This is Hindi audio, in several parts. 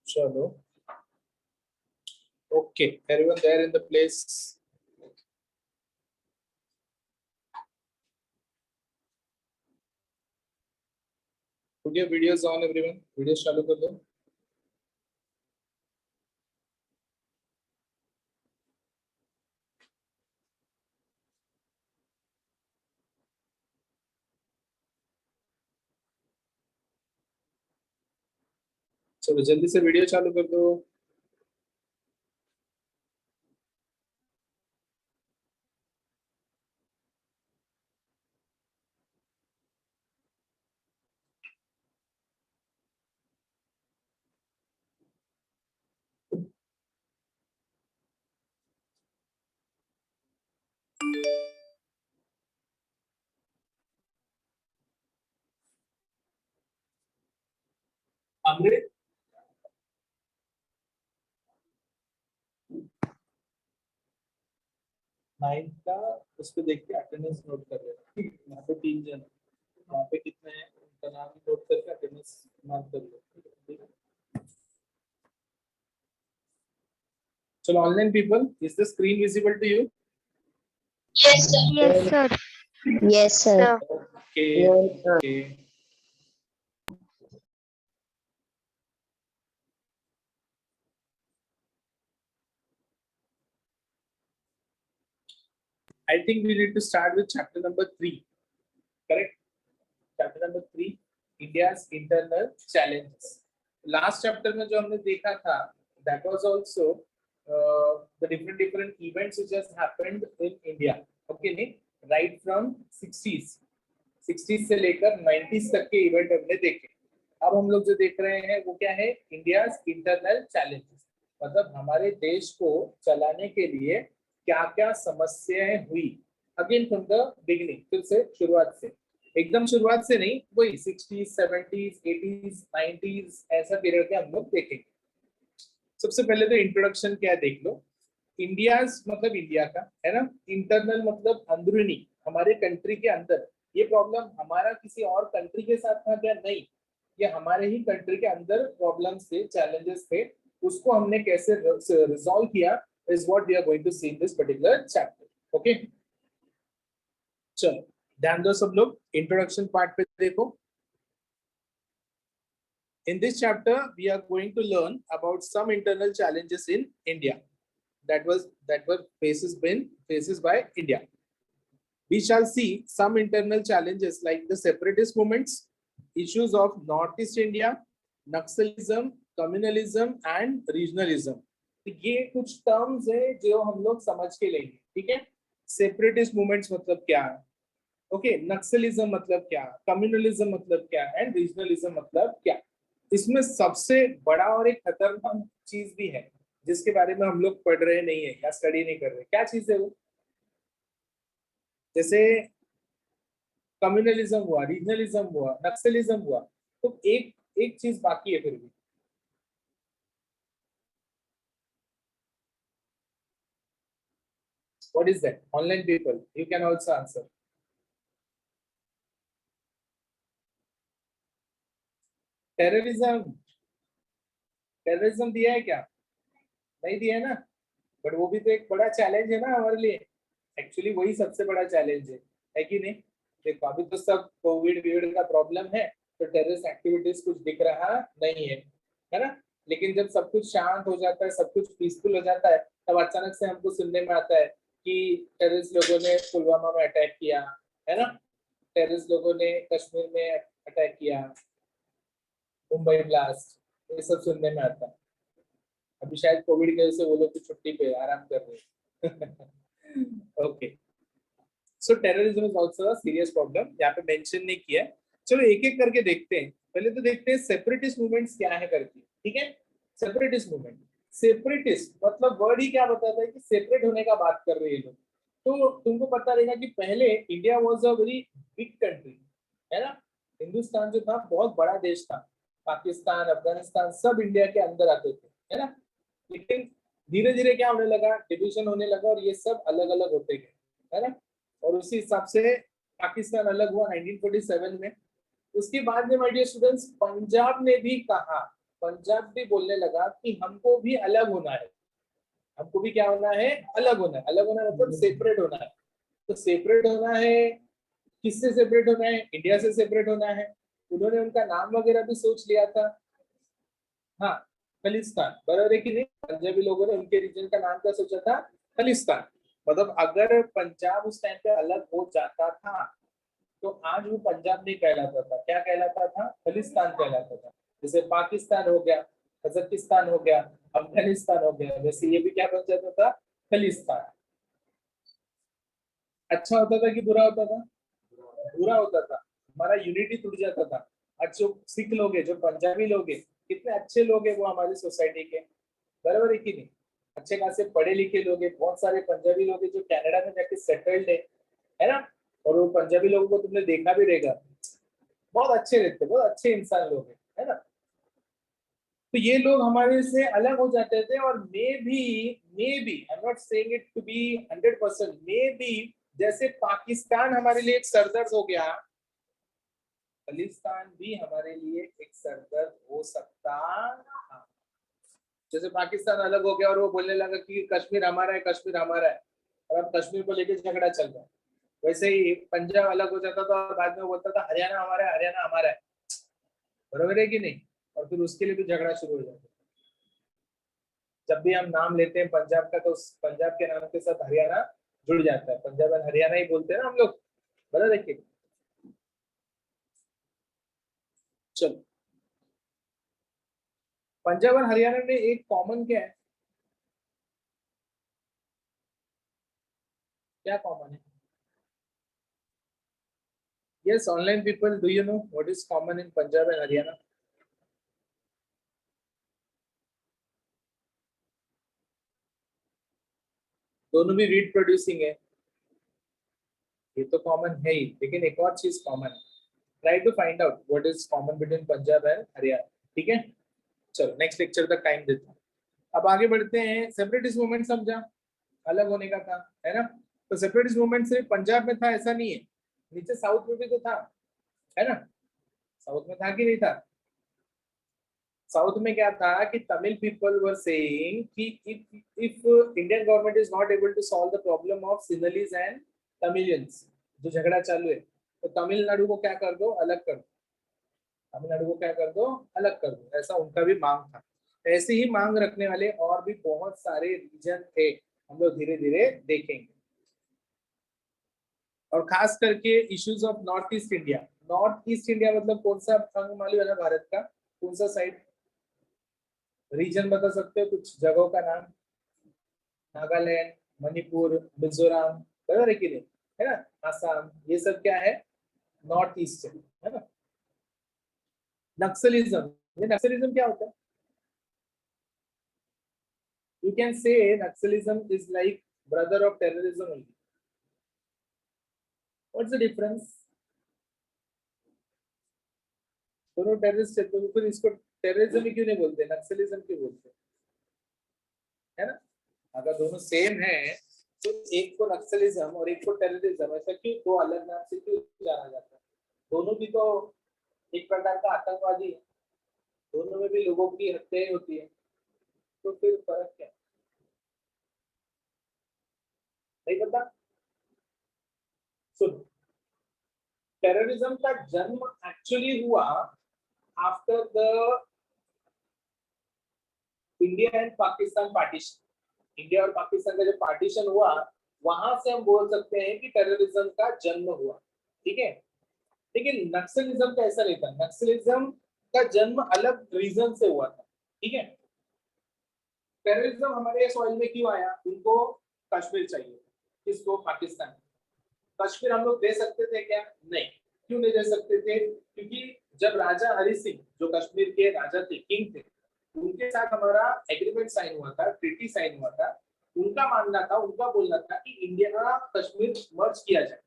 चलो, okay, everyone there in the place. Put your videos on, everyone. Videos चालू कर दो. चलो जल्दी से वीडियो चालू कर दो. अमृत, नाइन्थ का उस पे देख के अटेंडेंस नोट कर लेना. यहाँ पे 3 जन, वहाँ पे कितने हैं उनका नाम नोट करके अटेंडेंस मार्क कर लो. ठीक है. चलो online people, is the screen visible to you? Yes, sir. Yes, sir. Yes, sir. Okay. Yes, sir. Okay. I think we need to start with chapter number 3. Correct? Chapter number 3, India's internal challenges. Last chapter में जो हमने देखा था, that was also the different events which has happened in India. Okay, नहीं? Right from 60s से लेकर 90s तक के इवेंट हमने देखे. अब हम लोग जो देख रहे हैं वो क्या है? India's internal challenges. मतलब हमारे देश को चलाने के लिए क्या क्या समस्याएं हुई. अगेन फ्रॉम द बिगिनिंग, फिर से शुरुआत से, एकदम शुरुआत से नहीं, वही 60s 70s 80s 90s ऐसा पीरियड के हम लोग देखेंगे. सबसे पहले तो इंट्रोडक्शन क्या देख लो. इंडिया मतलब इंडिया का है ना, इंटरनल मतलब अंदरूनी, हमारे कंट्री के अंदर. ये प्रॉब्लम हमारा किसी और कंट्री के साथ था क्या? नहीं, ये हमारे ही कंट्री के अंदर प्रॉब्लम्स थे, चैलेंजेस थे. उसको हमने कैसे रिजॉल्व किया is what we are going to see in this particular chapter. Okay, चलो ध्यान दो सब लोग, इंट्रोडक्शन पार्ट पे देखो. In this chapter we are going to learn about some internal challenges in India that were faces by India. We shall see some internal challenges like the separatist movements, issues of Northeast India, Naxalism, communalism and regionalism. ये कुछ टर्म्स है जो हम लोग समझ के लेंगे. ठीक है. सेपरेटिस्ट मूवमेंट्स मतलब क्या, ओके, नक्सलिज्म मतलब क्या, कम्युनलिज्म मतलब क्या, एंड रीजनलिज्म मतलब क्या. इसमें सबसे बड़ा और एक खतरनाक चीज भी है जिसके बारे में हम लोग पढ़ रहे नहीं है या स्टडी नहीं कर रहे. क्या चीज है वो? जैसे कम्युनलिज्म हुआ, रीजनलिज्म हुआ, नक्सलिज्म हुआ, तो एक चीज बाकी है फिर भी. What is that? Online people, you can also answer. Terrorism दिया है क्या? नहीं दिया है ना. बट वो भी तो एक बड़ा चैलेंज है ना हमारे लिए. एक्चुअली वही सबसे बड़ा चैलेंज है कि नहीं? देखो अभी तो सब कोविड का प्रॉब्लम है, तो टेररिस्ट एक्टिविटीज कुछ दिख रहा नहीं है ना. लेकिन जब सब कुछ शांत हो जाता है, सब कुछ पीसफुल हो जाता है, तब अचानक से हमको सुनने में आता है कि टेररिस्ट लोगों ने पुलवामा में अटैक किया, है ना, टेररिस्ट लोगों ने कश्मीर में अटैक किया, मुंबई ब्लास्ट, ये सब सुनने में आता है. अभी शायद कोविड की वजह से वो लोग की छुट्टी पे आराम कर रहे हैं. Okay, so terrorism is also a serious problem. यहाँ पे मेंशन नहीं किया है. चलो एक एक करके देखते हैं. पहले तो देखते हैं सेपरेटिस्ट मूवमेंट्स क्या है करके. ठीक है. सेपरेटिस्ट मूवमेंट, सेपरेटिस्ट मतलब वर्ड ही क्या बताता है कि सेपरेट होने का बात कर रहे हैं लोग. तो तुमको पता रहेगा कि पहले India was a very big country, है ना. हिंदुस्तान जो था बहुत बड़ा देश था. पाकिस्तान, अफगानिस्तान सब इंडिया के अंदर आते थे, है ना. लेकिन धीरे धीरे क्या होने लगा, डिवीजन होने लगा और ये सब अलग अलग होते गए, है ना. और उसी हिसाब से पाकिस्तान अलग हुआ 1947 में. उसके बाद में माय डियर स्टूडेंट्स, पंजाब ने भी कहा, पंजाब भी बोलने लगा कि हमको भी अलग होना है, हमको भी क्या होना है, अलग होना है। अलग होना मतलब सेपरेट होना है। तो सेपरेट होना है, किससे सेपरेट होना है, इंडिया से सेपरेट होना है। उन्होंने उनका नाम वगैरह भी सोच लिया था। हाँ, खलिस्तान, बराबर है कि नहीं। पंजाबी लोगों ने उनके रीजन का नाम क्या सोचा था, खलिस्तान। मतलब अगर पंजाब उस टाइम पे अलग हो जाता था तो आज वो पंजाब नहीं कहलाता था, क्या कहलाता था, खलिस्तान कहलाता था। जैसे पाकिस्तान हो गया, कजाकिस्तान हो गया, अफगानिस्तान हो गया, वैसे ये भी क्या बन जाता था, खलिस्तान। अच्छा होता था कि बुरा होता था, बुरा होता था। हमारा यूनिटी टूट जाता था। आज जो सिख लोग हैं, जो पंजाबी लोग हैं, कितने अच्छे लोग हैं वो हमारी सोसाइटी के, बराबर है कि नहीं। अच्छे खासे पढ़े लिखे लोग हैं, बहुत सारे पंजाबी लोग हैं जो कनाडा में जाके सेटल्ड है ना। और वो पंजाबी लोगों को तुमने देखा भी रहेगा, बहुत अच्छे रहते, बहुत अच्छे इंसान लोग हैं, है ना। तो ये लोग हमारे से अलग हो जाते थे। और maybe I am not saying it to be 100%, maybe जैसे पाकिस्तान हमारे लिए एक सरदर्द हो गया, खालिस्तान भी हमारे लिए एक सरदर्द हो सकता था। जैसे पाकिस्तान अलग हो गया और वो बोलने लगा कि कश्मीर हमारा है, कश्मीर हमारा है, और अब कश्मीर को लेकर झगड़ा चल रहा है। वैसे ही पंजाब अलग हो जाता था और बाद में बोलता था हरियाणा हमारा है, हरियाणा हमारा है, बराबर है कि नहीं। और फिर उसके लिए भी झगड़ा शुरू हो जाता है। जब भी हम नाम लेते हैं पंजाब का तो उस पंजाब के नाम के साथ हरियाणा जुड़ जाता है, पंजाब एंड हरियाणा ही बोलते हैं ना हम लोग, बराबर है कि नहीं? चलो, पंजाब और हरियाणा में एक कॉमन क्या है, क्या कॉमन है? Yes, online people, do you know what is common in Punjab and Haryana? दोनों भी वीट प्रोड्यूसिंग है, ये तो कॉमन है ही, लेकिन एक और चीज कॉमन है। Try to find out what is common between Punjab and Haryana, ठीक है। चलो नेक्स्ट लेक्चर तक टाइम देता हूँ। अब आगे बढ़ते हैं। सेपरेटिस्ट मूवमेंट समझा, अलग होने का था, है ना। तो सेपरेटिस्ट मूवमेंट सिर्फ पंजाब में था ऐसा नहीं है, नीचे साउथ में भी तो था, है ना। साउथ में था कि नहीं था? साउथ में क्या था कि तमिल पीपल वर सेइंग कि if Indian government is not able to solve the problem of Sinhalese and Tamilians, जो झगड़ा चालू है, तो तमिलनाडु को क्या कर दो, अलग कर दो। तमिलनाडु को क्या कर दो, अलग कर दो, ऐसा उनका भी मांग था। ऐसे ही मांग रखने वाले और भी बहुत सारे रीजन थे, हम लोग धीरे धीरे देखेंगे। और खास करके issues of north east India. North east India मतलब कौन सा अंग मालूम है ना भारत का, कौन सा साइड, रीजन बता सकते हो कुछ जगहों का नाम? नागालैंड, मणिपुर, मिजोरम, बराबर है कि नहीं, है ना, आसाम, ये सब क्या है, नॉर्थ ईस्ट है ना। नक्सलिज्म, ये नक्सलिज्म क्या होता है? You can say Naxalism is like brother of terrorism only. What's the difference? दोनों टेररिस्ट है, तो फिर इसको टेररिज्म ही क्यों नहीं बोलते, नक्सलिज्म क्यों बोलते, है ना। अगर दोनों सेम है तो एक को नक्सलिज्म और एक को टेररिज्म, ऐसा क्यों दो अलग नाम से क्यों जाना जाता है? दोनों भी तो एक प्रकार का आतंकवादी है, दोनों में भी लोगों की हत्याएं होती है, तो फिर फर्क क्या है? नहीं पता? सुन, टेररिज्म का जन्म एक्चुअली हुआ after the India and Pakistan partition. India और पाकिस्तान का जो पार्टीशन हुआ, वहां से हम बोल सकते हैं कि टेररिज्म का जन्म हुआ, ठीक है। लेकिन नक्सलिज्म का ऐसा नहीं था, नक्सलिज्म का जन्म अलग रीजन से हुआ था, ठीक है। टेररिज्म हमारे सॉइल में क्यों आया, उनको कश्मीर चाहिए, किसको, पाकिस्तान। कश्मीर हम लोग दे सकते थे क्या, नहीं। क्यों नहीं दे सकते थे, क्योंकि जब राजा हरि सिंह, जो कश्मीर के राजा थे, किंग थे, उनके साथ हमारा एग्रीमेंट साइन हुआ था, ट्रीटी साइन हुआ था। उनका मानना था, उनका बोलना था कि इंडिया कश्मीर मर्ज किया जाए,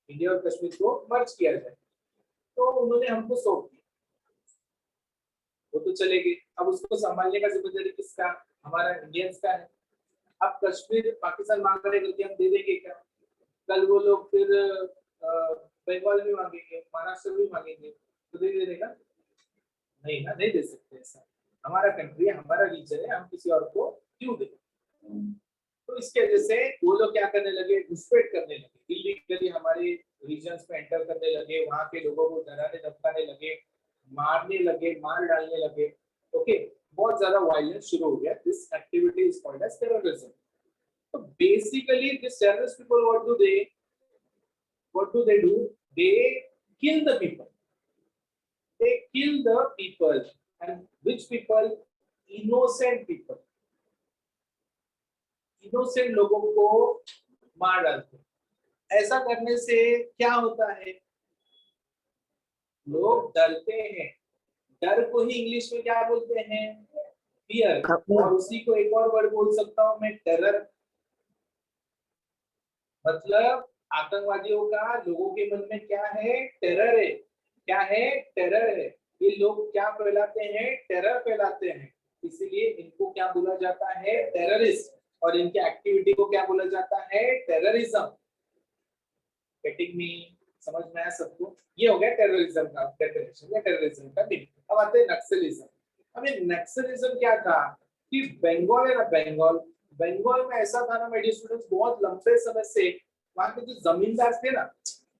इंडिया और कश्मीर को मर्ज किया जाए। तो उन्होंने हमको सौंप दिया, वो तो चले गए। अब उसको संभालने का जिम्मेदारी किसका, हमारा इंडियंस का है। अब कश्मीर पाकिस्तान मांग रहे करके हम दे देंगे क्या? कल वो लोग फिर बंगाल भी मांगेंगे, महाराष्ट्र भी मांगेंगे, तो दे देगा? नहीं ना, नहीं दे सकते ऐसा। हमारा कंट्री है, हमारा रीजन है, हम किसी और को क्यों दें? तो इसके वजह से वो लोग क्या करने लगे, घुसपैठ करने लगे, इलीगली हमारे रीजन्स में एंटर करने लगे, वहां के लोगों को डराने धमकाने लगे, मारने लगे, मार डालने लगे। ओके, बहुत ज्यादा वायलेंस शुरू हो गया। This activity is called as terrorism. तो basically this terrorist people what do they do? They kill the people. They kill the people. And which people? Innocent people. Innocent लोगों को मार डालते हैं। ऐसा करने से क्या होता है? लोग डरते हैं। डर को ही इंग्लिश में क्या बोलते हैं? फियर। और उसी को एक और वर्ड बोल सकता हूं मैं, टेरर। मतलब आतंकवादियों का लोगों के मन में क्या है? टेरर है। क्या है? टेरर है। ये लोग क्या फैलाते हैं? टेरर फैलाते हैं। इसीलिए इनको क्या बोला जाता है? टेररिस्ट। और इनकी एक्टिविटी को क्या बोला जाता है? टेररिज्म। Getting me? समझ में आया सबको? ये हो गया टेररिज्म का डेफिनेशन या टेररिज्म का मीनिंग। अब आते हैं नक्सलिज्म। अब ये नक्सलिज्म क्या था कि बंगाल है ना, बंगाल में ऐसा था ना मेडिकल स्टूडेंट्स, बहुत लंबे समय से वहां के जो जमींदार थे ना,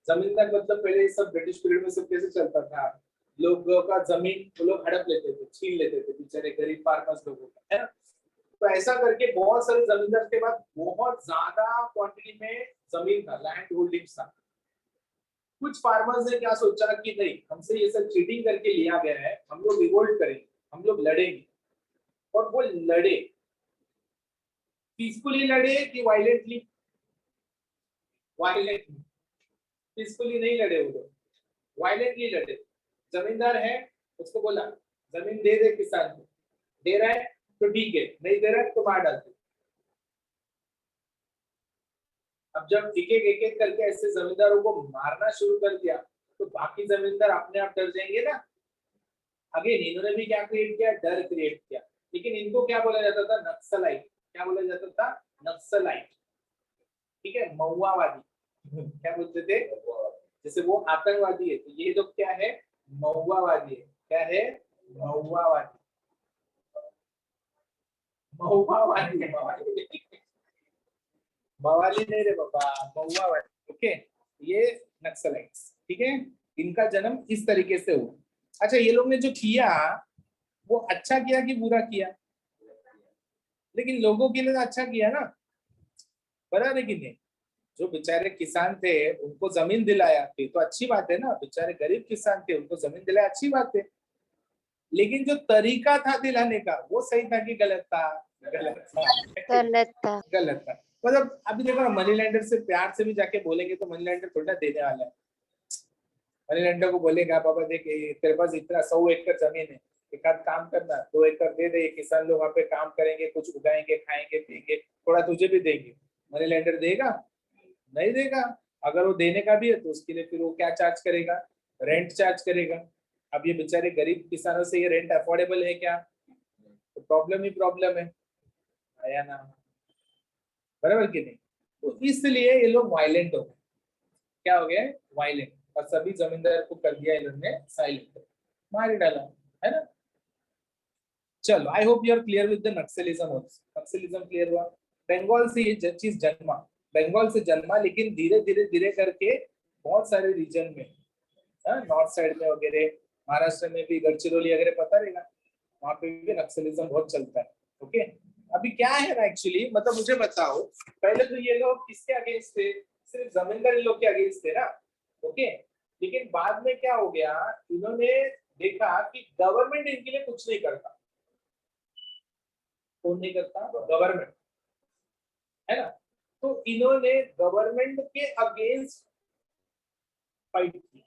जमींदार मतलब पहले सब ब्रिटिश पीरियड में सब कैसे चलता था, लोगों का जमीन वो लोग हड़प लेते थे, छीन लेते थे, बेचारे गरीब फार्मर्स लोगों का, है ना। तो ऐसा करके बहुत सारे जमींदार के बाद बहुत ज्यादा क्वांटिटी में जमीन था, लैंड होल्डिंग्स था। कुछ फार्मर्स ने क्या सोचा कि नहीं, हमसे ये सब चीटिंग करके लिया गया है, हम लोग रिवोल्ट करेंगे, हम लोग लड़ेंगे। और वो लड़े। पीसफुली लड़े कि वायलेंटली? वायलेंटली। पीसफुली नहीं लड़े वो लोग, वायलेंटली लड़े। जमींदार है, उसको बोला जमीन दे दे किसान को, दे रहा है तो ठीक है, नहीं दे रहा है तो मार डालते। अब जब एक एक करके ऐसे जमींदारों को मारना शुरू कर दिया तो बाकी जमींदार अपने आप डर जाएंगे ना। अगेन इन्होंने भी क्या क्रिएट किया? डर क्रिएट किया। लेकिन इनको क्या बोला जाता था? नक्सलाइट। क्या बोला जाता था? नक्सलाइट। ठीक है, महुआवादी। क्या बोलते थे? जैसे वो आतंकवादी है तो ये लोग क्या है? महुआवादी है। क्या है? महुआवादी। महुआवादी। मवाली नहीं रे बाबा, महुआवादी। ओके, ये नक्सलाइट्स। ठीक है, इनका जन्म इस तरीके से हुआ। अच्छा, ये लोग ने जो किया वो अच्छा किया कि बुरा किया? लेकिन लोगों के लिए तो अच्छा किया ना, बराबर है कि नहीं? जो बेचारे किसान थे उनको जमीन दिलाया, ये तो अच्छी बात है ना। बेचारे गरीब किसान थे, उनको जमीन दिलाया, अच्छी बात है। लेकिन जो तरीका था दिलाने का वो सही था कि गलत था? गलत था। गलत था। गलत था। मतलब अभी देखो ना, मनी लैंडर से प्यार से भी जाके बोलेंगे तो मनी लैंडर थोड़ा देने वाला है। मनी लैंडर को बोलेगा बाबा देख तेरे पास इतना 100 एकड़ जमीन है, एक आध काम करना, 2 एकड़ दे दे, किसान लोग वहाँ पे काम करेंगे, कुछ उगाएंगे, खाएंगे पिएंगे, थोड़ा तुझे भी देंगे। मनी लैंडर देगा? नहीं देगा। अगर वो देने का भी है तो उसके लिए फिर वो क्या चार्ज करेगा? रेंट चार्ज करेगा। अब ये बेचारे गरीब किसानों से ये रेंट अफोर्डेबल है क्या? तो प्रॉब्लम ही प्रॉब्लम है, आया ना? बराबर कि नहीं? तो इसलिए ये लोग वायलेंट हो गए। क्या हो गए? वायलेंट। और सभी जमींदार को कर दिया इन्होंने साइलेंट, मार ही डाला, है ना। चलो, I hope you are clear with the naxalism. Naxalism clear हुआ? बंगाल से ये चीज जन्मा, बंगाल से जन्मा, लेकिन धीरे धीरे धीरे करके बहुत सारे रीजन में, नॉर्थ साइड में वगैरह, महाराष्ट्र में भी गढ़चिरौली वगैरह, पता रहेगा, वहां पे भी नक्सलिज्म बहुत चलता है। ओके, अभी क्या है ना एक्चुअली, मतलब मुझे बताओ, पहले तो ये लोग किसके अगेंस्ट थे? सिर्फ जमींदार लोग के अगेंस्ट थे ना। ओके, लेकिन बाद में क्या हो गया, इन्होंने देखा कि गवर्नमेंट इनके लिए कुछ नहीं करता। कौन नहीं करता? गवर्नमेंट, है ना। तो इन्होंने गवर्नमेंट के अगेंस्ट फाइट किया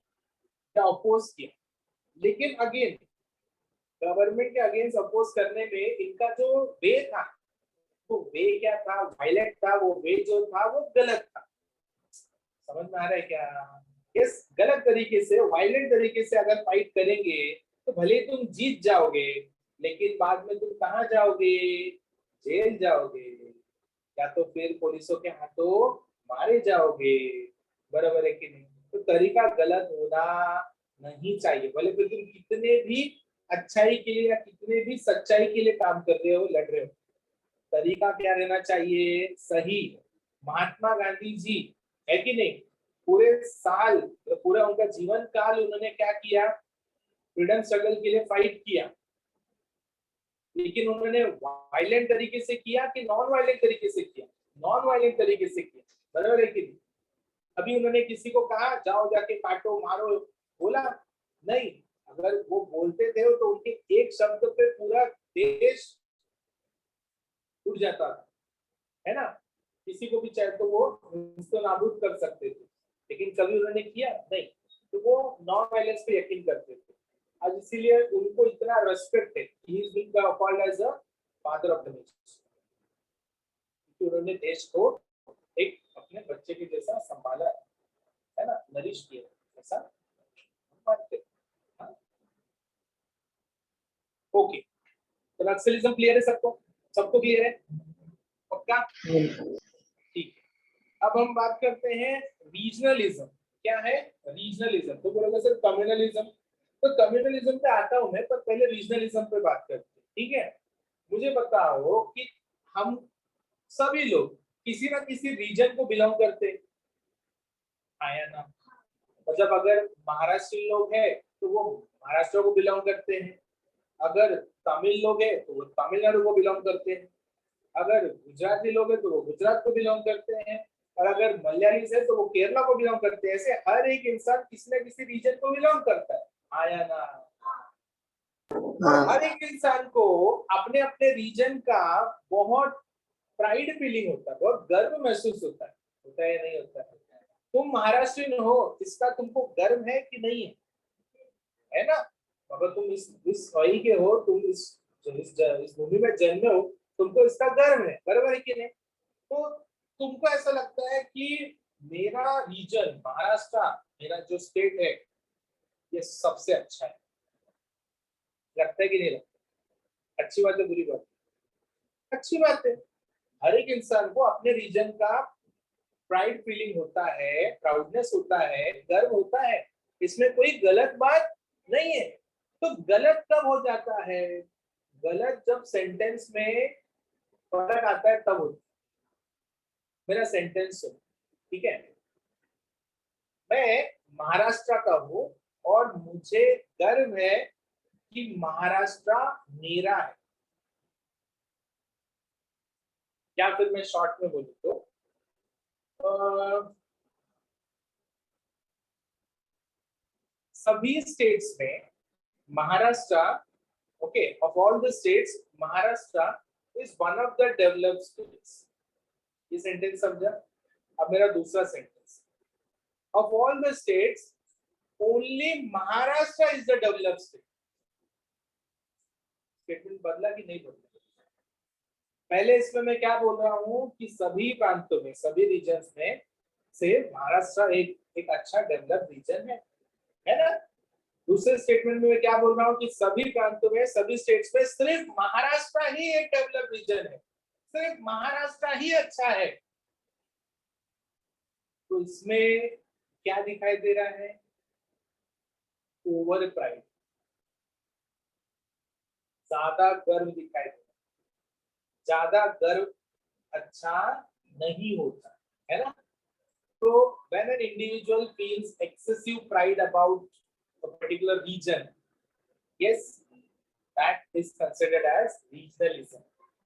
या अपोज किया। लेकिन अगेन गवर्नमेंट के अगेंस्ट अपोज करने में इनका जो वे था, वो वे क्या था? वायलेंट था। वो वे जो था वो गलत था। समझ में आ रहा है क्या? यस, गलत तरीके से, वायलेंट तरीके से अगर फाइट करेंगे तो भले तुम जीत जाओगे, लेकिन बाद में तुम कहाँ जाओगे? जेल जाओगे, या तो फिर पुलिसों के हाथों मारे जाओगे। बराबर है कि नहीं? तो तरीका गलत होना नहीं चाहिए, भले फिर तुम कितने भी अच्छाई के लिए या कितने भी सच्चाई के लिए काम कर रहे हो, लड़ रहे हो, तरीका क्या रहना चाहिए? सही। महात्मा गांधी जी, है कि नहीं, पूरे साल, पूरा उनका जीवन काल उन्होंने क्या किया? फ्रीडम स्ट्रगल के लिए फाइट किया, लेकिन उन्होंने वायलेंट तरीके से किया कि नॉन वायलेंट तरीके से किया? नॉन वायलेंट तरीके से किया, बराबर है कि नहीं? अभी उन्होंने किसी को कहा जाओ जाके काटो मारो, बोला? नहीं। अगर वो बोलते थे तो उनके एक शब्द पे पूरा देश उठ जाता था, है ना? किसी को भी चाहे तो वो उसको नाबूद कर सकते थे, लेकिन कभी उन्होंने किया नहीं। तो वो नॉन वायलेंस पे यकीन करते थे। आज इसीलिए उनको इतना रेस्पेक्ट है, he is being called as a father of the nation, क्योंकि उन्होंने देश को एक अपने बच्चे के जैसा संभाला है ना, नरिश किया, ऐसा मानते हैं। हाँ? ओके, तो नक्सलिज्म क्लियर है सबको? सबको क्लियर है? पक्का? ठीक है। अब हम बात करते हैं रीजनलिज्म। क्या है रीजनलिज्म? तो बोलोगे सर कम्युनलिज्म, तो कम्युनलिज्म पे आता हूं मैं, पर पहले रीजनलिज्म पे बात करते हैं, ठीक है? मुझे बताओ कि हम सभी लोग किसी ना किसी रीजन को बिलोंग करते हैं, आया ना? मतलब अगर महाराष्ट्र लोग हैं तो वो महाराष्ट्र को बिलोंग करते हैं, अगर तमिल लोग हैं तो वो तमिलनाडु को बिलोंग करते हैं, अगर गुजराती लोग हैं तो वो गुजरात को बिलोंग करते हैं, और अगर मलयालीज है तो वो केरला को बिलोंग करते हैं। ऐसे हर एक इंसान किसी न किसी रीजन को बिलोंग करता है, आया ना? और हर एक इंसान को अपने अपने रीजन का बहुत प्राइड फीलिंग होता है, बहुत गर्व महसूस होता है या नहीं होता है? तुम महाराष्ट्रियन हो, इसका तुमको गर्व है कि नहीं है ना? अगर तुम इस वही के हो, तुम इस भूमि में जन्मे हो, तुमको इसका गर्व है, बराबर है कि नहीं? तो तुमको ऐसा लगता है कि मेरा रीजन महाराष्ट्र, मेरा जो स्टेट है, ये सबसे अच्छा है, लगता है कि नहीं लगता? अच्छी बात है बुरी बात है? अच्छी बात है। हर एक इंसान को अपने रीजन का प्राइड फीलिंग होता है, प्राउडनेस होता है, गर्व होता है, इसमें कोई गलत बात नहीं है। तो गलत कब हो जाता है? गलत जब सेंटेंस में फर्क आता है तब होता है। मेरा सेंटेंस सुनो, ठीक है? मैं महाराष्ट्र का हूं और मुझे गर्व है कि महाराष्ट्र मेरा है, या फिर मैं शॉर्ट में बोलूं तो सभी स्टेट्स में Maharashtra, okay, of all the states Maharashtra is one of the developed states. ये सेंटेंस समझा? अब मेरा दूसरा sentence, of all the states only Maharashtra is the developed state. Statement बदला कि नहीं बदला? पहले इसमें मैं क्या बोल रहा हूं कि सभी प्रांतों में, सभी रीजन्स में से महाराष्ट्र एक अच्छा डेवलप्ड रीजन है ना? दूसरे स्टेटमेंट में मैं क्या बोल रहा हूँ कि सभी प्रांतों में, सभी स्टेट्स में सिर्फ महाराष्ट्र ही एक डेवलप्ड रीजन है, सिर्फ महाराष्ट्र ही अच्छा है। तो इसमें क्या दिखाई दे रहा है? ओवर प्राइड, ज्यादा गर्व दिखाई दे रहा है। ज्यादा गर्व अच्छा नहीं होता है ना? So when an individual feels excessive pride about a particular region, yes, that is considered as regionalism.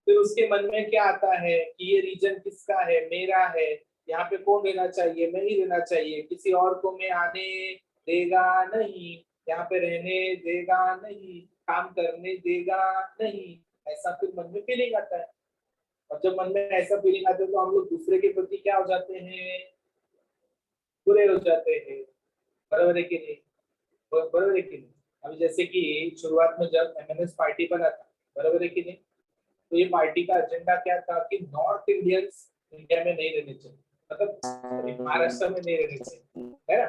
फिर उसके मन में क्या आता है कि ये रीजन किसका है? मेरा है, यहाँ पे कौन रहना चाहिए? मैं ही रहना चाहिए, किसी और को मैं आने देगा नहीं, यहाँ पे रहने देगा नहीं, काम करने देगा नहीं, ऐसा फिर मन में फीलिंग आता है। और जब मन में ऐसा फीलिंग आता है तो हम लोग दूसरे के प्रति क्या हो जाते हैं? बुरे हो जाते हैं, बराबर है कि नहीं? बराबर है कि नहीं? अभी जैसे कि शुरुआत में जब एमएनएस पार्टी बना था, बराबर है कि नहीं, तो ये पार्टी का एजेंडा क्या था कि नॉर्थ इंडियंस इंडिया में नहीं रहने चाहिए, मतलब महाराष्ट्र में नहीं रहने चाहिए, है ना?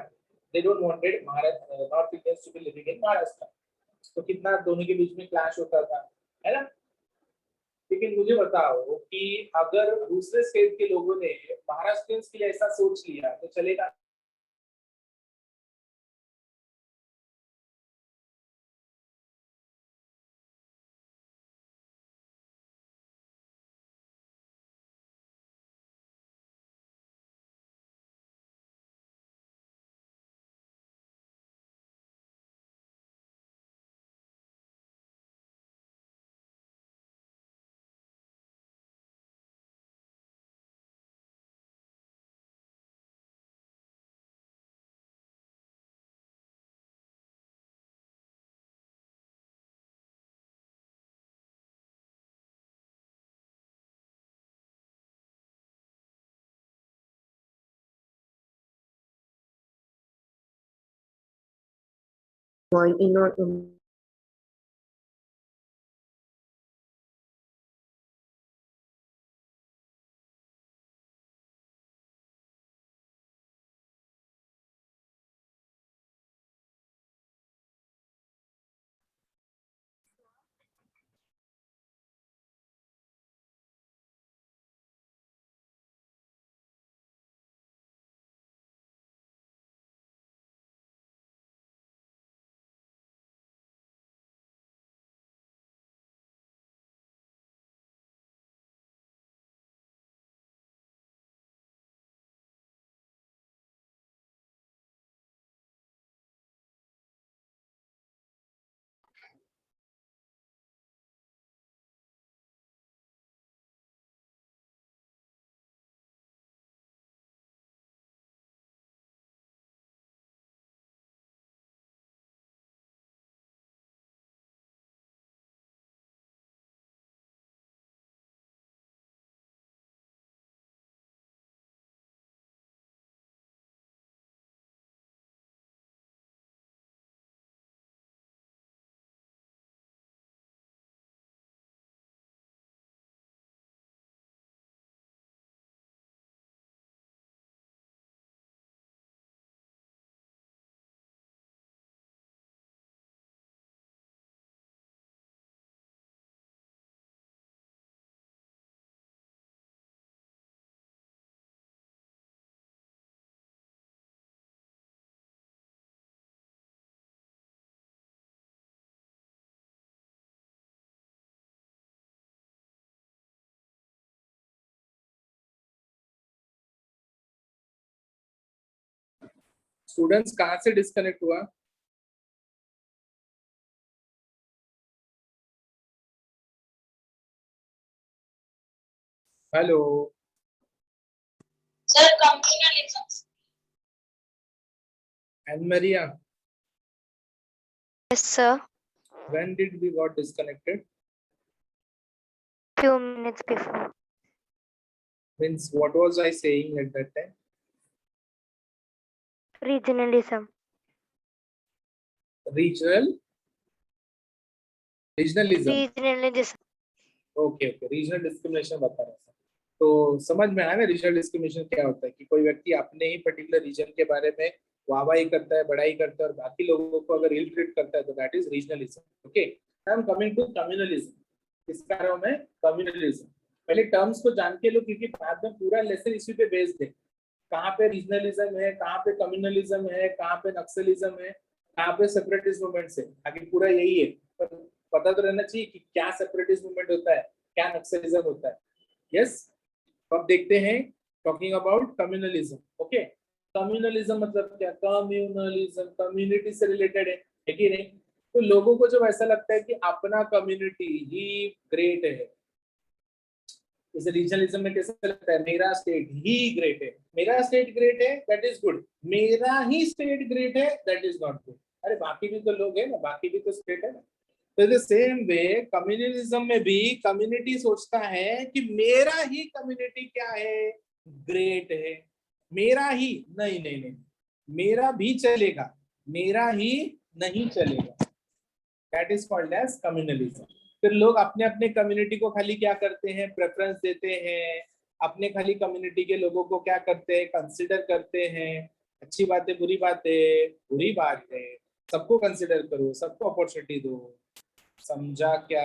They don't wanted north Indians to be living in Maharashtra. तो कितना दोनों के बीच में क्लैश होता था, है ना? लेकिन मुझे बताओ कि अगर दूसरे स्टेट के लोगों ने महाराष्ट्रियंस के लिए ऐसा सोच लिया तो चलेगा? स्टूडेंट्स कहाँ से डिस्कनेक्ट हुआ? Hello Sir, communalism. Ann Maria, Yes, sir. when did we got disconnected? Few minutes before. Means what was I saying at that time? Regionalism. Regionalism. Regionalism. Okay okay, regional discrimination बता रहा था। तो समझ में आया ना रीजनल डिस्क्रिमिनेशन क्या होता है, कि कोई व्यक्ति अपने ही पर्टिकुलर रीजन के बारे में वाहवाही करता है, बड़ाई करता है, और बाकी लोगों को अगर इल ट्रीट करता है, तो that is regionalism. Okay, I am coming to communalism. किसका रहा हूं मैं? कम्युनलिज्म। पहले टर्म्स को जान के लो, क्योंकि बाद में पूरा लेसन इसी पे बेस्ड है। कहाँ पे रीजनलिज्म है, कहाँ पे कम्युनलिज्म है, कहाँ पे नक्सलिज्म है, कहाँ पे सेपरेटिस्ट मूवमेंट्स है, आगे पूरा यही है। पर पता तो रहना चाहिए कि क्या सेपरेटिस्ट मूवमेंट होता है, क्या नक्सलिज्म होता है। यस, अब देखते हैं talking about communalism. Okay, communalism मतलब क्या? कम्युनलिज्म कम्युनिटी से रिलेटेड है कि नहीं? तो लोगों को जब ऐसा लगता है कि अपना कम्युनिटी ही ग्रेट है, जैसे रीजनलिज्म में कैसे लगता है, मेरा स्टेट ही ग्रेट है, मेरा स्टेट ग्रेट है दैट इज गुड, मेरा ही स्टेट ग्रेट है दैट इज नॉट गुड। अरे बाकी भी तो लोग है ना, बाकी भी तो स्टेट है ना। तो द सेम वे कम्युनलिज्म में भी कम्युनिटी सोचता है कि मेरा ही कम्युनिटी क्या है, ग्रेट है, मेरा ही नहीं नहीं नहीं, मेरा भी चलेगा, मेरा ही नहीं चलेगा, that is called as communalism. फिर लोग अपने अपने कम्युनिटी को खाली क्या करते हैं, प्रेफरेंस देते हैं, अपने खाली कम्युनिटी के लोगों को क्या करते हैं, कंसिडर करते हैं। अच्छी बात है, बुरी बात है, बुरी बात है, सबको कंसिडर करो, सबको अपॉर्चुनिटी दो। समझा क्या?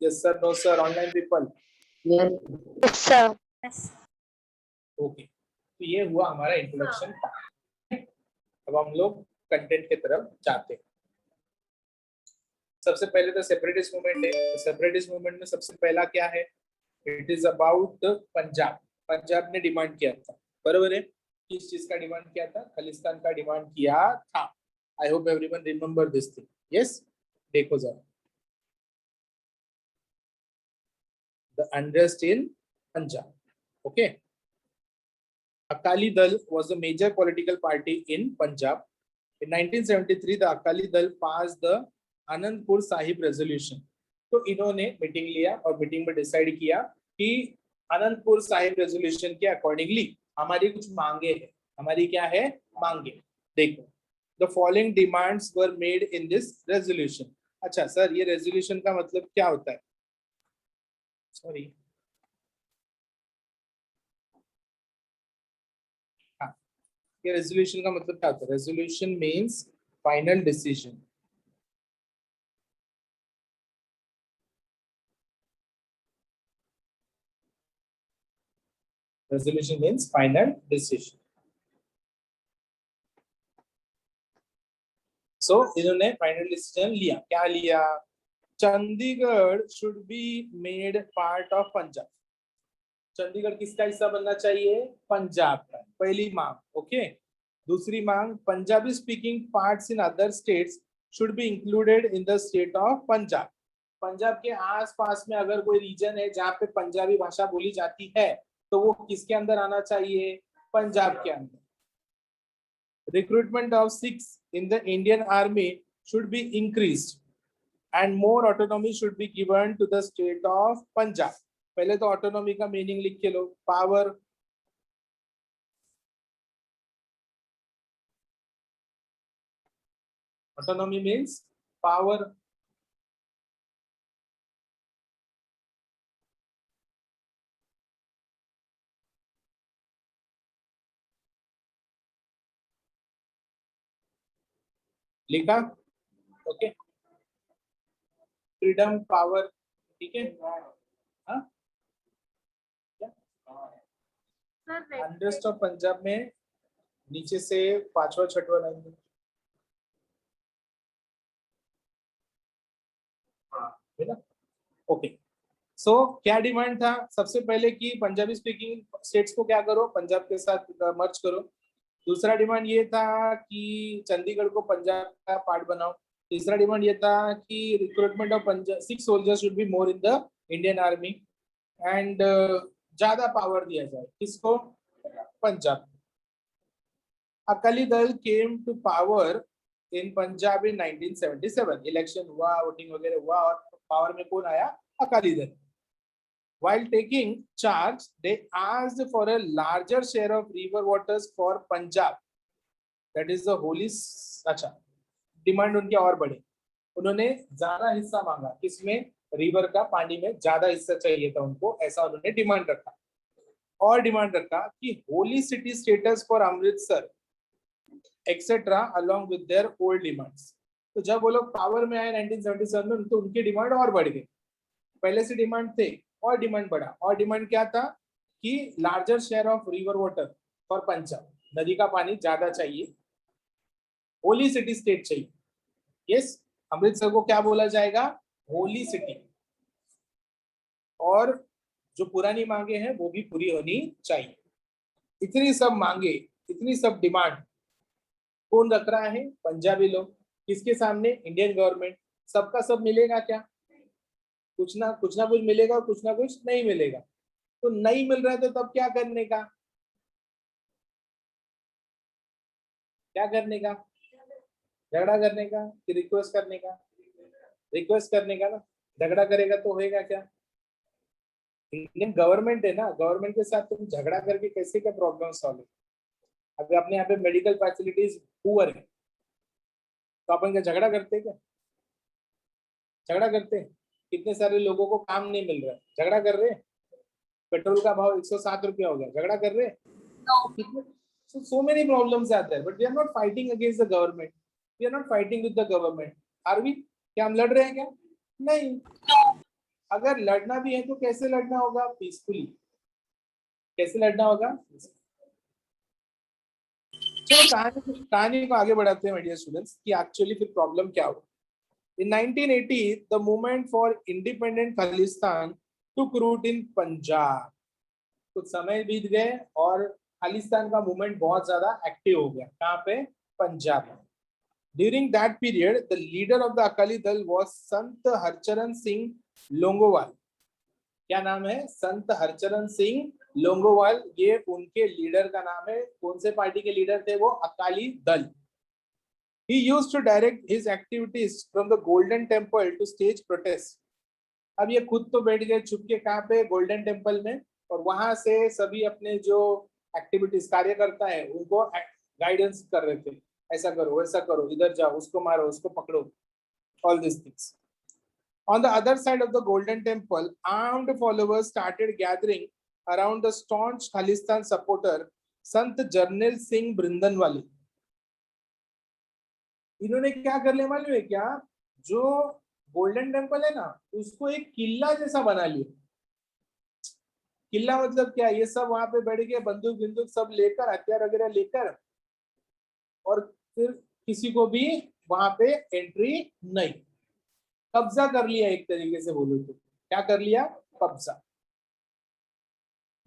Yes sir, no sir, online people? Yes, sir. Okay, तो ये हुआ हमारा इंट्रोडक्शन। अब हम लोग कंटेंट की तरफ जाते हैं। सबसे पहले तो सेपरेटिस्ट मूवमेंट है। तो सेपरेटिस्ट मूवमेंट में सबसे पहला क्या है? It is about Punjab. Punjab ने डिमांड किया था, बरोबर है? किस चीज का डिमांड किया था? खालिस्तान का डिमांड किया था। I hope everyone remember this thing. Yes, देखो जरा, the unrest in Punjab. Okay, Akali Dal was a major political party in Punjab. In 1973, the Akali Dal passed the Anandpur Sahib resolution. तो इन्होंने मीटिंग लिया और मीटिंग में डिसाइड किया कि अनंतपुर साहिब रेजोल्यूशन के अकॉर्डिंगली हमारी कुछ मांगे हैं। हमारी क्या है? मांगे। देखो, The following demands were made in this resolution. अच्छा सर, ये रेजोल्यूशन का मतलब क्या होता है? सॉरी, हाँ, ये रेजोल्यूशन का मतलब क्या होता है? Resolution means final decision. Resolution means final decision. So इन्होंने फाइनल डिसीजन लिया. क्या लिया? Chandigarh should be made part of Punjab. Chandigarh किसका हिस्सा बनना चाहिए? पंजाब का. पहली मांग. ओके. दूसरी मांग, Punjabi speaking parts in other states should be included in the state of Punjab. Punjab के आसपास में अगर कोई रीजन है जहाँ पे पंजाबी भाषा बोली जाती है तो वो किसके अंदर आना चाहिए? पंजाब के अंदर. Recruitment of Sikhs in the Indian Army should be increased and more autonomy should be given to the state of Punjab. पहले तो ऑटोनॉमी का मीनिंग लिख के लो. Power, autonomy means power. लिखा? ओके. Freedom, power. ठीक है. हाँ, अनरेस्ट ऑफ पंजाब में नीचे से पांचवा छठवा लाइन. है ना? ओके. सो क्या डिमांड था? सबसे पहले कि पंजाबी स्पीकिंग स्टेट्स को क्या करो? पंजाब के साथ मर्ज करो. दूसरा डिमांड ये था कि चंडीगढ़ को पंजाब का पार्ट बनाओ. तीसरा डिमांड ये था कि recruitment of Punjab Sikh soldiers should be more in the Indian army and ज्यादा पावर दिया जाए. किसको? Punjab. Akali Dal came to power in Punjab in 1977. Election हुआ, वोटिंग वगैरह हुआ और पावर में कौन आया? Akali Dal. While taking charge, they asked for a larger share of river waters for Punjab. That is the holy. अच्छा, डिमांड उनके और बढ़े. उन्होंने ज्यादा हिस्सा मांगा. किसमें? रिवर का पानी में ज्यादा हिस्सा चाहिए था उनको. ऐसा उन्होंने डिमांड रखा. और डिमांड रखा कि holy city status for Amritsar etcetera along with their old demands. तो जब वो लोग पावर में आए 1977 में तो उनकी डिमांड और बढ़ गई. पहले से डिमांड थे और डिमांड बढ़ा. और डिमांड क्या था? कि larger share of river water for Punjab. नदी का पानी ज्यादा चाहिए. होली सिटी स्टेट चाहिए. यस, अमृतसर को क्या बोला जाएगा? Holy city. और जो पुरानी मांगे हैं वो भी पूरी होनी चाहिए. इतनी सब मांगे, इतनी सब डिमांड कौन रख रहा है? पंजाबी लोग. किसके सामने? Indian government. सबका सब मिलेगा क्या? कुछ ना कुछ मिलेगा, कुछ ना कुछ नहीं मिलेगा. तो नहीं मिल रहा है तो तब क्या करने का? क्या करने का? झगड़ा करने का कि रिक्वेस्ट करने का? रिक्वेस्ट करने का ना. झगड़ा करेगा तो होएगा क्या? इंडियन गवर्नमेंट है ना. गवर्नमेंट के साथ तुम झगड़ा करके कैसे क्या प्रॉब्लम सॉल्व? अगर अपने यहाँ पे मेडिकल फैसिलिटीज पुअर है तो अपन क्या झगड़ा करते क्या? झगड़ा करते हैं. कितने सारे लोगों को काम नहीं मिल रहा है, झगड़ा कर रहे हैं. पेट्रोल का भाव 107 रुपया हो गया, झगड़ा कर रहे हैं. so many problems are there, but we are not fighting against the government. We are not fighting with the government. Are we? क्या हम लड़ रहे हैं क्या? नहीं. अगर लड़ना भी है तो कैसे लड़ना होगा? पीसफुली. कैसे लड़ना होगा? चलो कहानी को आगे बढ़ाते हैं मेडिया स्टूडेंट्स कि एक्चुअली फिर प्रॉब्लम क्या हुआ. In 1980, the movement for independent Khalistan took root in Punjab. कुछ समय बीत गए और खालिस्तान का मूवमेंट बहुत ज्यादा एक्टिव हो गया. कहाँ पे? Punjab. During that period, the leader of the Akali Dal was Sant Harcharan Singh Longowal. क्या नाम है? संत हरचरण सिंह लोंगोवाल. ये उनके लीडर का नाम है. कौन से पार्टी के लीडर थे वो? Akali Dal. He used to direct his activities from the Golden Temple to stage protests. अब ये खुद तो बैठ गए छुप के कहाँ पे? गोल्डन टेम्पल में. और वहां से सभी अपने जो एक्टिविटीज कार्यकर्ता है उनको गाइडेंस कर रहे थे. ऐसा करो, वैसा करो, इधर जाओ, उसको मारो, उसको पकड़ो, all these things. On the other side of the Golden Temple, armed followers started gathering around the staunch Khalistan supporter Sant Jarnail Singh Brindanwale. इन्होंने क्या कर लिया मालूम है क्या? जो गोल्डन टेम्पल है ना, उसको एक किला जैसा बना लिया। किला मतलब क्या? ये सब वहां पे बैठ के बंदूक बिंदुक सब लेकर, हथियार वगैरह लेकर, और फिर किसी को भी वहां पे एंट्री नहीं। कब्जा कर लिया एक तरीके से बोलो तो। क्या कर लिया? कब्जा।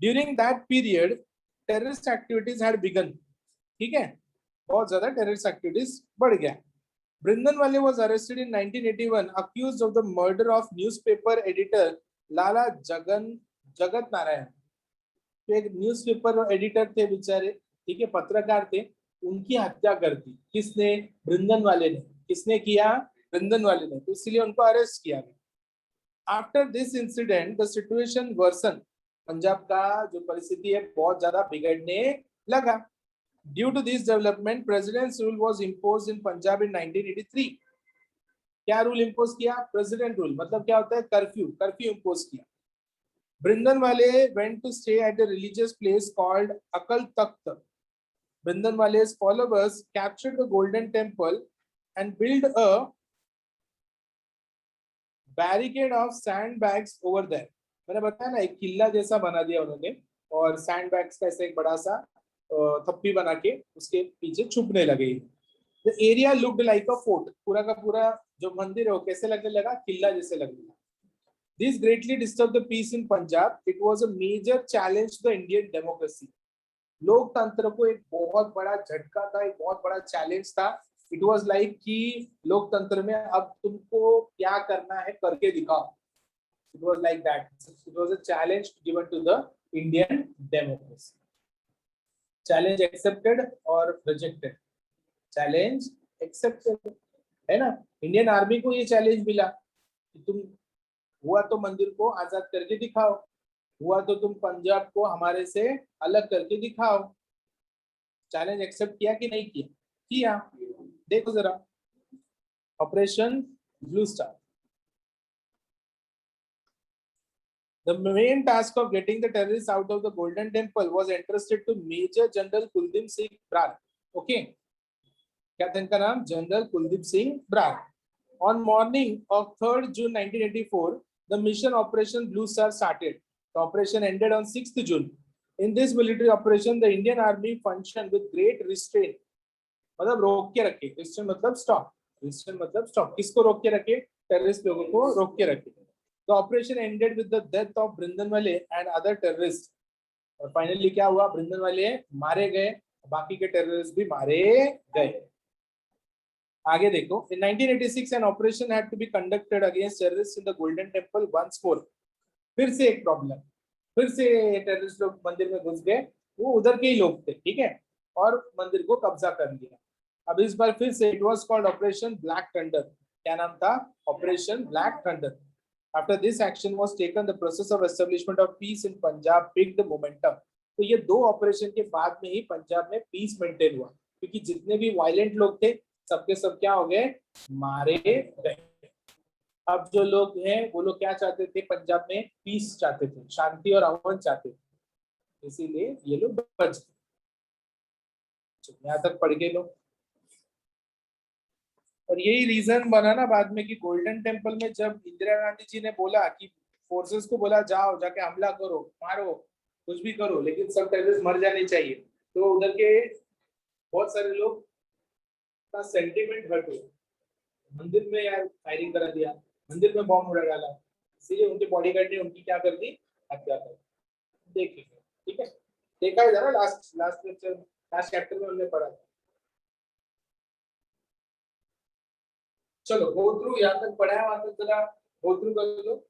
During that period terrorist activities had begun. ठीक है, बहुत ज्यादा टेररिस्ट एक्टिविटीज बढ़ गया। Brindanwale was arrested in 1981 accused of the murder of newspaper editor Lala Jagat Narayan. तो एक न्यूज़पेपर एडिटर थे बेचारे, ठीक है, पत्रकार थे, उनकी हत्या कर दी। किसने? बृंदनवाले ने। किसने किया? बृंदनवाले ने। तो इसलिए उनको अरेस्ट किया गया। After this incident the situation worsen. Punjab का जो परिस्थिति है बहुत ज्यादा बिगड़ने लगा। Due to this development, President's rule was imposed in Punjab in 1983. क्या रूल इम्पोज किया? President rule. मतलब क्या होता है? कर्फ्यू। कर्फ्यू इम्पोज किया। Brindanwale went to stay at a religious place called Akal Takht. Brindanwale's followers captured the Golden Temple and built a barricade of sandbags over there. मैंने बताया ना, एक किला जैसा बना दिया उन्होंने, और सैंडबैग्स का ऐसा एक बड़ा सा थप्पी बना के उसके पीछे छुपने लगे। The area looked like a fort. पूरा का पूरा जो मंदिर है वो कैसे लगने लगा? किला जैसे लगने लगा। This greatly disturbed the peace in Punjab. It was a major challenge to the Indian democracy. लोकतंत्र को एक बहुत बड़ा झटका था, एक बहुत बड़ा चैलेंज था। It was like कि लोकतंत्र में अब तुमको क्या करना है करके दिखाओ। It was like that. It was a challenge given to the Indian democracy. Challenge accepted or rejected? Challenge accepted है ना। इंडियन आर्मी को ये चैलेंज मिला कि तुम हुआ तो मंदिर को आजाद करके दिखाओ, हुआ तो तुम पंजाब को हमारे से अलग करके दिखाओ। चैलेंज एक्सेप्ट किया कि नहीं किया? किया। देखो जरा, operation blue star. The main task of getting the terrorists out of the Golden Temple was entrusted to Major General Kuldeep Singh Brar. Okay. क्या था इनका नाम? General Kuldeep Singh Brar. On morning of 3rd June 1984, the mission Operation Blue Star started. The operation ended on 6th June. In this military operation, the Indian Army functioned with great restraint. मतलब रोक के रखे। Restraint मतलब stop. Restraint मतलब stop. किसको रोक के रखे? टेररिस्ट लोगों को रोक के रखे। The operation ended with the death of Brindanwale and other terrorists. और फाइनली क्या हुआ? बृंदनवाले मारे गए, बाकी के टेररिस्ट भी मारे गए। आगे देखो, in 1986 an operation had to be conducted against terrorists in the Golden Temple once more. फिर से एक प्रॉब्लम, फिर से टेररिस्ट लोग मंदिर में घुस गए। वो उधर के ही लोग थे, ठीक है, और मंदिर को कब्जा कर लिया। अब इस बार फिर से, it was called operation black thunder. क्या नाम था? Operation black thunder. After this action was taken the process of establishment of peace in Punjab picked momentum. तो ये दो ऑपरेशन के बाद में ही पंजाब में पीस मेंटेन हुआ, क्योंकि जितने भी वायलेंट लोग थे सबके सब क्या हो गए? मारे गए। अब जो लोग हैं वो लोग क्या चाहते थे? पंजाब में पीस चाहते थे, शांति और अमन चाहते थे, इसीलिए ये लोग बच गए। यहाँ तक पढ़ गए लोग। और यही रीजन बना ना बाद में कि गोल्डन टेम्पल में जब इंदिरा गांधी जी ने बोला कि फोर्सेस को बोला जाओ जाके हमला करो, मारो, कुछ भी करो, लेकिन सब टेररिस्ट मर जाने चाहिए, तो उधर के बहुत सारे लोग का सेंटीमेंट हर्ट हुआ। मंदिर में यार फायरिंग करा दिया, मंदिर में बॉम्ब उड़ा डाला, इसीलिए उनके बॉडीगार्ड ने उनकी क्या कर दी? हत्या कर दी। देखिए, ठीक है, देखा है जरा last last lecture, last chapter में हमने पढ़ा था। चलो गो थ्रू, यहाँ तक पढ़ा है, वहां तक जरा गो थ्रू कर लो।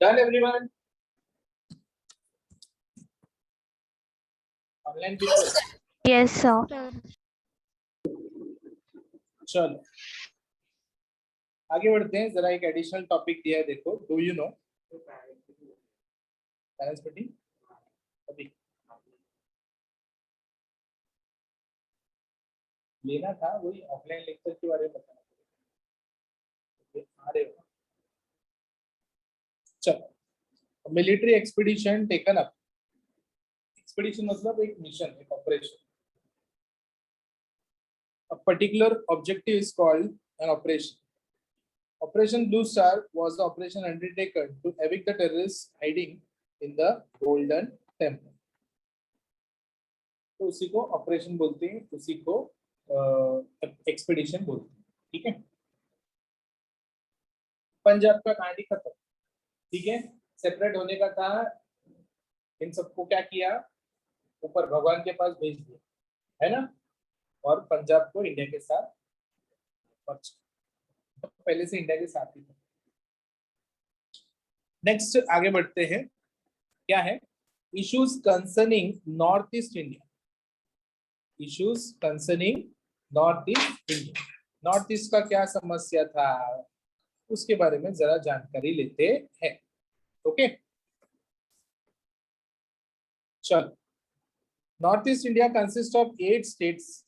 Done everyone? Online people. Yes, sir. चलो आगे बढ़ते हैं, जरा एक एडिशनल टॉपिक दिया है, देखो, डू यू नो बैलेंस पट्टी अभी लेना था, वही ऑफलाइन लेक्चर के बारे में बताना आ रहे हो। चलो, military expedition taken up. Expedition मतलब एक मिशन, एक operation. A particular objective is called an operation. Operation Blue Star was the operation undertaken to evict the terrorists hiding in the Golden Temple. तो उसी को ऑपरेशन बोलते हैं, उसी को एक्सपीडिशन बोलते हैं, ठीक है। पंजाब का कहानी खत्म, ठीक है। सेपरेट होने का था, इन सबको क्या किया, ऊपर भगवान के पास भेज दिया, है ना, और पंजाब को इंडिया के साथ, पहले से इंडिया के साथ ही था। नेक्स्ट आगे बढ़ते हैं, क्या है, issues concerning north east India. Issues concerning north east India. North east का क्या समस्या था, उसके बारे में जरा जानकारी लेते हैं, ओके। चलो, north east India consist of 8 states.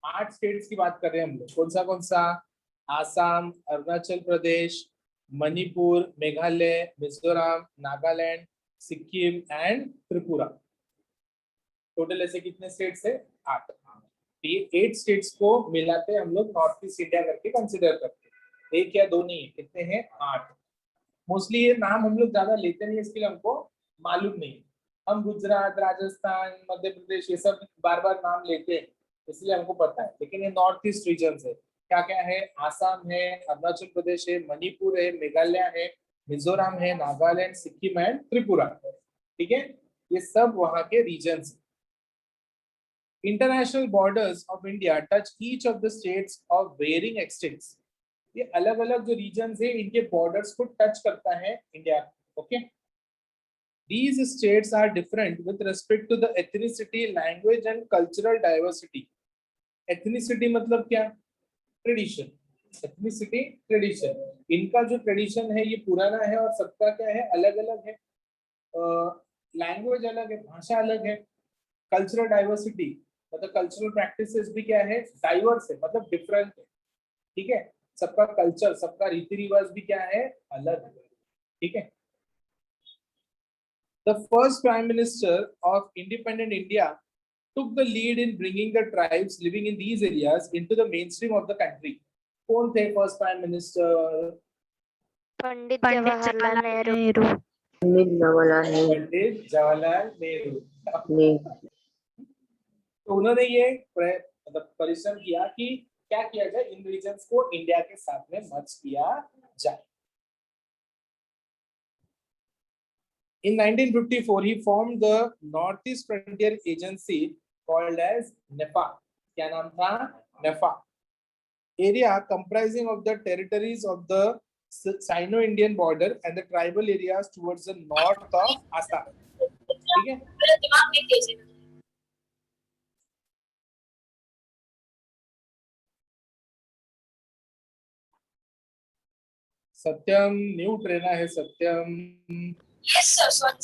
8 states की बात कर रहे हैं हम लोग। कौन सा? आसाम, अरुणाचल प्रदेश, मणिपुर, मेघालय, मिजोरम, नागालैंड, सिक्किम एंड त्रिपुरा। टोटल ऐसे कितने स्टेट्स है? 8। ये 8 स्टेट्स को मिलाते हम लोग नॉर्थ ईस्ट इंडिया करके कंसिडर करते हैं। 1 या 2 नहीं है, कितने हैं? 8। मोस्टली ये नाम हम लोग ज्यादा लेते नहीं, इसके लिए हमको मालूम नहीं। हम गुजरात, राजस्थान, मध्य प्रदेश ये सब बार बार नाम लेते हैं, इसलिए हमको पता है। लेकिन ये नॉर्थ ईस्ट रीजन है, क्या क्या है? आसाम है, अरुणाचल प्रदेश है, मणिपुर है, मेघालय है, मिजोरम है, नागालैंड, सिक्किम एंड त्रिपुरा, ठीक है। ये सब वहां के regions. International borders of India touch each of the states of varying extents. ये अलग अलग जो रीजन्स है, इनके बॉर्डर्स को टच करता है India, okay. These states are different with respect to the ethnicity, language and cultural diversity. Ethnicity मतलब क्या? ट्रेडिशन। Ethnicity, tradition. इनका जो ट्रेडिशन है ये पुराना है और सबका क्या है? अलग अलग है। लैंग्वेज अलग है, भाषा अलग है। कल्चरल डाइवर्सिटी मतलब कल्चरल प्रैक्टिसेस भी क्या है? डाइवर्स है, मतलब डिफरेंट है, ठीक है। सबका कल्चर, सबका रीति रिवाज भी क्या है? अलग है, ठीक है। The first Prime Minister of independent India took the lead in bringing the tribes living in these areas into the mainstream of the country. कौन थे first Prime Minister? Pandit Jawaharlal Nehru. Pandit Jawaharlal Nehru. Pandit Jawaharlal Nehru. तो उन्होंने ये मतलब परिश्रम किया कि क्या किया जाए, इन रीजन्स को इंडिया के साथ में मर्ज किया जाए। In 1954, he formed the Northeast Frontier Agency called as NEFA. क्या नाम था? NEFA. Area comprising of the territories of the Sino-Indian border and the tribal areas towards the north of Assam. ठीक है? सत्यम म्यूट रहना है, Satyam. Yes, sir. Sorry.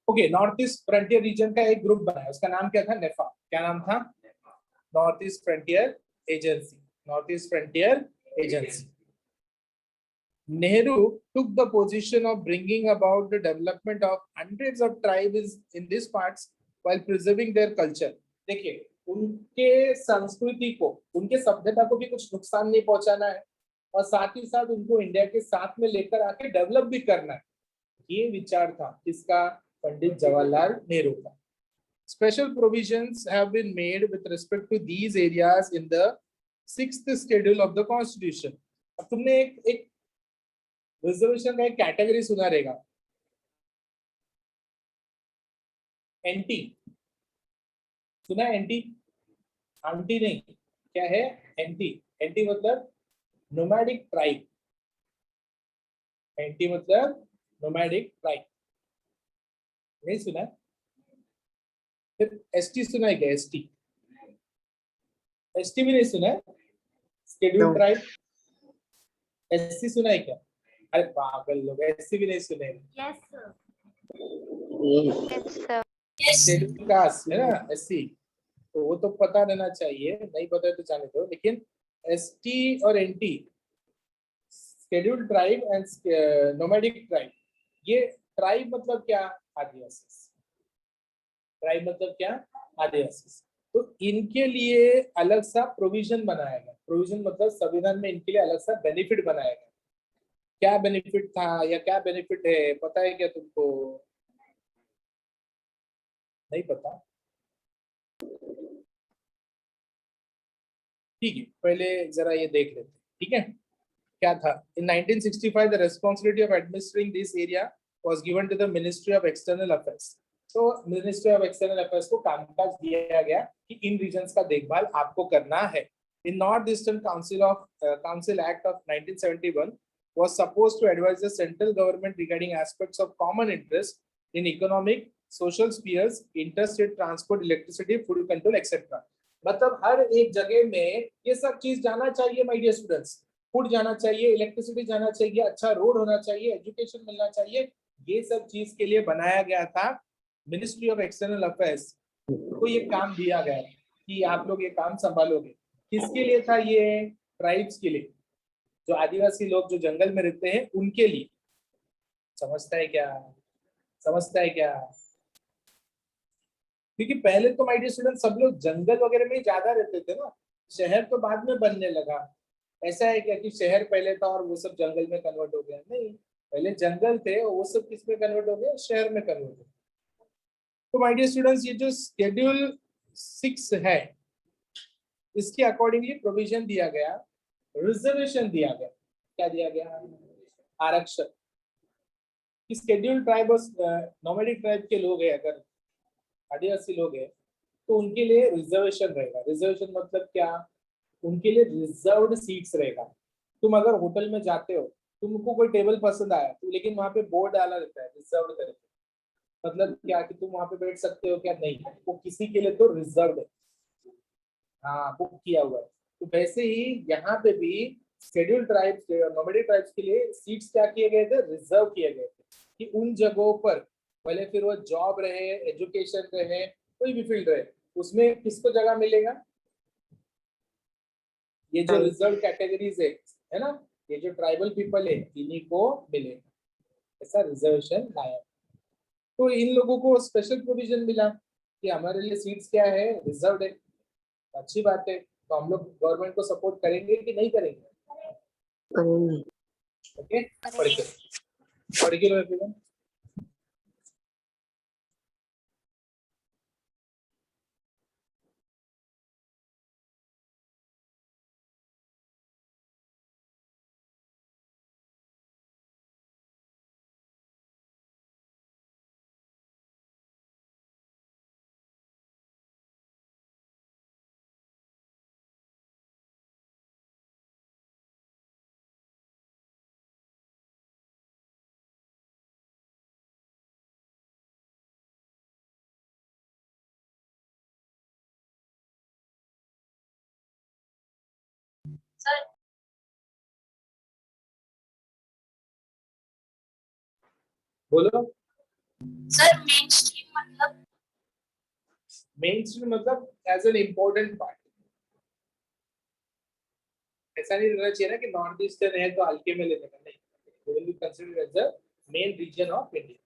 Okay, north east frontier region का एक ग्रुप बना है, उसका नाम क्या था? नेफा। क्या नाम था? North east frontier agency. North east frontier agency. Nehru took the position of bringing about the development of hundreds of tribes in these parts while preserving their culture. देखिए, उनके संस्कृति को, उनके सभ्यता को भी कुछ नुकसान नहीं पहुंचाना है और साथ ही साथ उनको इंडिया के साथ में लेकर आके डेवलप भी करना है। ये विचार था किसका? पंडित जवाहरलाल नेहरू का। special provisions have been made with respect to these areas in the 6th schedule of the constitution. अब तुमने एक रिजर्वेशन का एक कैटेगरी सुना रहेगा, एनटी सुना है? एनटी आंटी नहीं, क्या है एनटी? एनटी मतलब नोमैडिक ट्राइब, एनटी मतलब नोमैडिक ट्राइब, नहीं सुना? फिर एसटी सुना है क्या? एसटी, एसटी भी नहीं सुना है? Schedule tribe. एससी सुना है क्या? अरे पागल लोग, एससी भी नहीं सुने? शेड्यूल कास्ट है ना एससी, तो वो तो पता रहना चाहिए, नहीं पता है तो जाने दो। लेकिन एसटी और NT, schedule tribe and nomadic tribe, ये ट्राइब मतलब क्या? आदिवासी। ट्राइब मतलब क्या? आदिवासी। तो इनके लिए अलग सा प्रोविजन बनाया गया। प्रोविजन मतलब संविधान में इनके लिए अलग सा बेनिफिट बनाया गया। क्या बेनिफिट था या क्या बेनिफिट है, पता है क्या तुमको? नहीं पता? ठीक है, पहले जरा ये देख लेते हैं, ठीक है? क्या था? In 1965 the responsibility of administering this area was given to the ministry of external affairs. तो मिनिस्ट्री ऑफ एक्सटर्नल अफेयर्स को कामकाज दिया गया कि इन रीजन्स का देखभाल आपको करना है। In north eastern council act of 1971 was supposed to advise the central government regarding aspects of common interest in economic, social spheres, interstate transport, electricity, food control, etc. मतलब हर एक जगह में ये सब चीज जाना चाहिए माय डियर स्टूडेंट्स। फूड जाना चाहिए, इलेक्ट्रिसिटी जाना चाहिए, अच्छा रोड होना चाहिए, एजुकेशन मिलना चाहिए, ये सब चीज के लिए बनाया गया था मिनिस्ट्री ऑफ एक्सटर्नल अफेयर्स को। ये काम दिया गया कि आप लोग ये काम संभालोगे। किसके लिए था ये? ट्राइब्स के लिए, जो आदिवासी लोग जो जंगल में रहते हैं उनके लिए। समझता है क्या? समझता है क्या? क्योंकि पहले तो माय डियर स्टूडेंट सब लोग जंगल वगैरह में ज्यादा रहते थे ना, शहर तो बाद में बनने लगा। ऐसा है क्या कि शहर पहले था और वो सब जंगल में कन्वर्ट हो गया? नहीं, पहले जंगल थे, वो सब किस में कन्वर्ट हो गया? शहर में कन्वर्ट हो गया। तो माय डियर स्टूडेंट्स, ये जो शेड्यूल 6 है, इसके अकॉर्डिंगली प्रोविजन दिया गया, रिजर्वेशन दिया गया। क्या दिया गया? आरक्षण। शेड्यूल ट्राइब और नोमैडिक ट्राइब के लोग हैं, अगर आदिवासी लोग हैं, तो उनके लिए रिजर्वेशन रहेगा। रिजर्वेशन मतलब क्या? उनके लिए रिजर्व्ड सीट्स रहेगा। तुम अगर होटल में जाते हो, तुमको कोई टेबल पसंद आया तो, लेकिन वहां पे बोर्ड डाला रहता है रिजर्व्ड करके। मतलब क्या कि तुम वहां पे बैठ सकते हो क्या? नहीं, वो किसी के लिए तो रिजर्व्ड है, हाँ बुक किया हुआ है। तो वैसे ही यहाँ पे भी शेड्यूल ट्राइब्स नोमैडिक ट्राइब्स के लिए सीट्स क्या किए गए थे? रिजर्व किए गए थे कि उन जगहों पर, भले फिर वो जॉब रहे, एजुकेशन रहे, कोई भी फील्ड रहे, उसमें किसको जगह मिलेगा? ये जो रिजर्व कैटेगरीज है ना, ये जो ट्राइबल पीपल है, इन्हीं को मिलेगा। ऐसा रिजर्वेशन लाया। तो इन लोगों को स्पेशल प्रोविजन मिला कि हमारे लिए सीट्स क्या है? रिजर्व है। अच्छी बात है। तो हम लोग गवर्नमेंट को सपोर्ट करेंगे कि नहीं करेंगे? करेंगे। ओके, पढ़ के लो everyone। सर बोलो। सर मेन स्ट्रीम मतलब? मेन स्ट्रीम मतलब एज एन इम्पोर्टेंट पार्ट। ऐसा नहीं रहना चाहिए ना कि नॉर्थ ईस्टर्न है तो हल्के में लेने का, नहीं, will be considered as the main reason of India.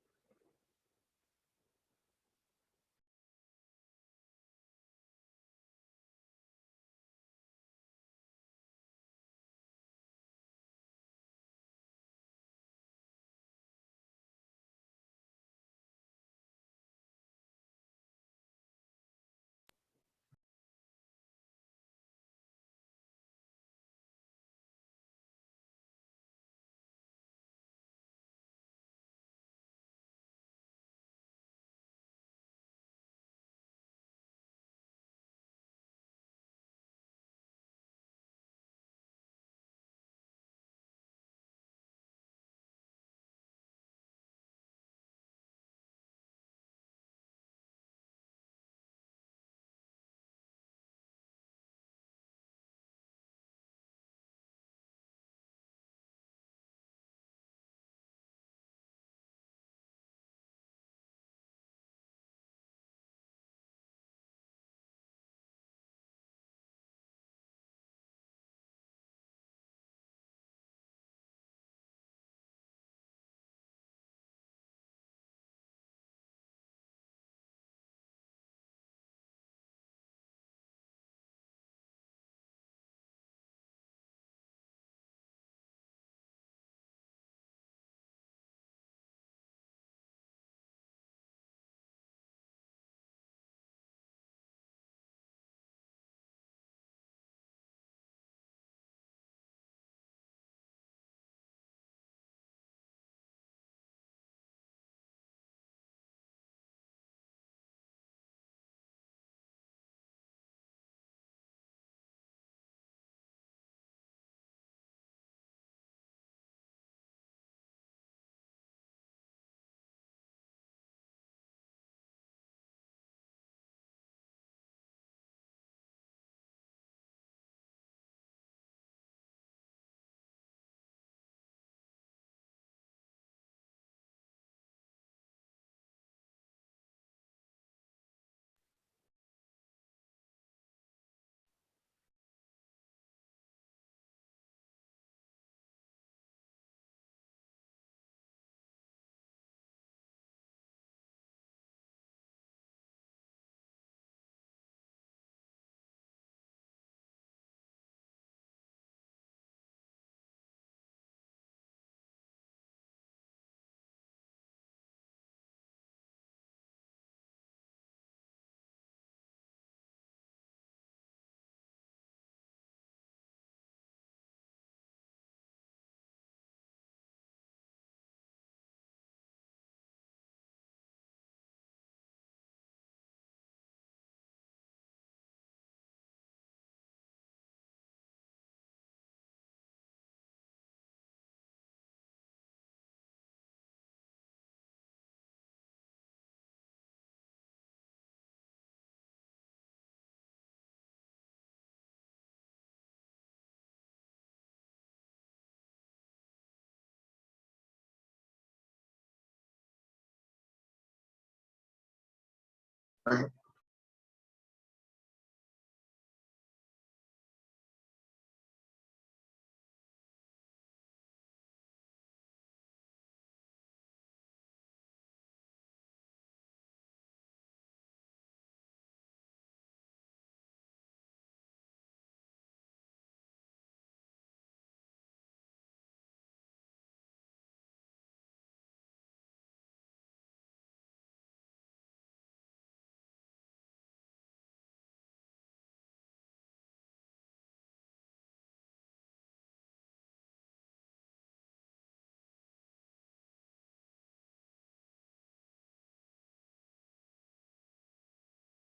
Bye.